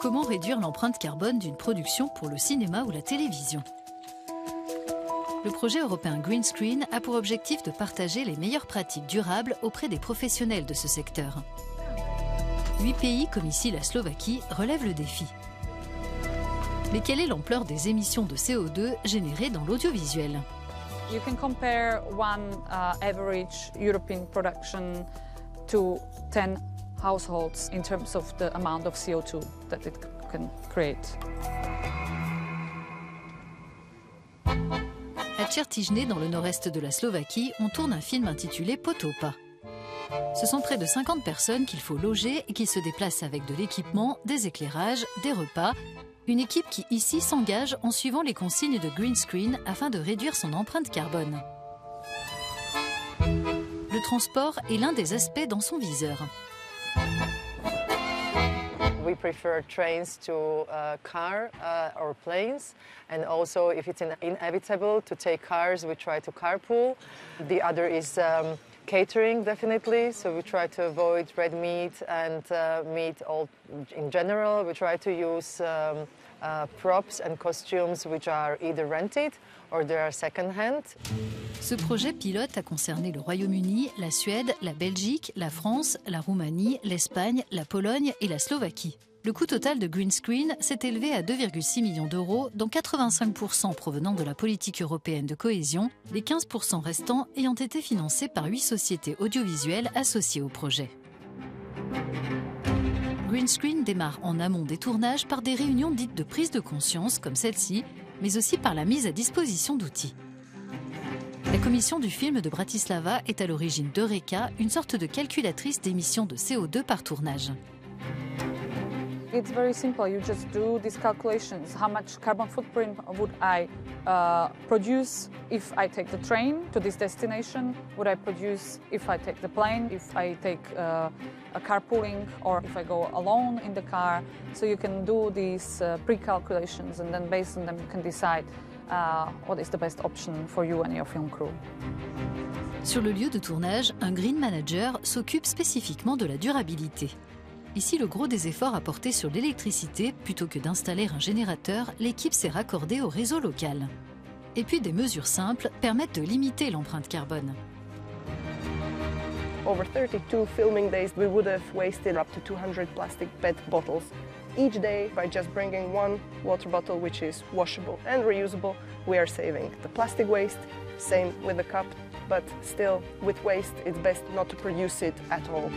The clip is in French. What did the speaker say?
Comment réduire l'empreinte carbone d'une production pour le cinéma ou la télévision? Le projet européen Green Screen a pour objectif de partager les meilleures pratiques durables auprès des professionnels de ce secteur. 8 pays, comme ici la Slovaquie, relèvent le défi. Mais quelle est l'ampleur des émissions de CO2 générées dans l'audiovisuel? You can compare one average European production to 10 households in terms of the amount of CO2 that it can create. À Čertížne, dans le nord-est de la Slovaquie, on tourne un film intitulé Potopa. Ce sont près de 50 personnes qu'il faut loger et qui se déplacent avec de l'équipement, des éclairages, des repas. Une équipe qui ici s'engage en suivant les consignes de Green Screen afin de réduire son empreinte carbone. Le transport est l'un des aspects dans son viseur. We prefer trains to car or planes, and also if it's inevitable to take cars, we try to carpool. The other is catering, definitely, so we try to avoid red meat and meat all in general. We try to use props and costumes which are either rented or they are second-hand. Ce projet pilote a concerné le Royaume-Uni, la Suède, la Belgique, la France, la Roumanie, l'Espagne, la Pologne et la Slovaquie. Le coût total de Green Screen s'est élevé à 2,6 millions d'euros, dont 85% provenant de la politique européenne de cohésion, les 15% restants ayant été financés par 8 sociétés audiovisuelles associées au projet. Green Screen démarre en amont des tournages par des réunions dites de prise de conscience, comme celle-ci, mais aussi par la mise à disposition d'outils. La commission du film de Bratislava est à l'origine d'Eureka, une sorte de calculatrice d'émissions de CO2 par tournage. It's very simple. You just do these calculations. How much carbon footprint would I produce if I take the train to this destination? Would I produce if I take the plane, if I take a carpooling, or if I go alone in the car? So you can do these pre-calculations, and then based on them you can decide what is the best option for you and your film crew. Sur le lieu de tournage, un green manager s'occupe spécifiquement de la durabilité. Ici, le gros des efforts a porté sur l'électricité. Plutôt que d'installer un générateur, l'équipe s'est raccordée au réseau local. Et puis, des mesures simples permettent de limiter l'empreinte carbone. Over 32 filming days, we would have wasted up to 200 plastic PET bottles. Each day, by just bringing one water bottle which is washable and reusable, we are saving the plastic waste, same with the cup, but still, with waste, it's best not to produce it at all.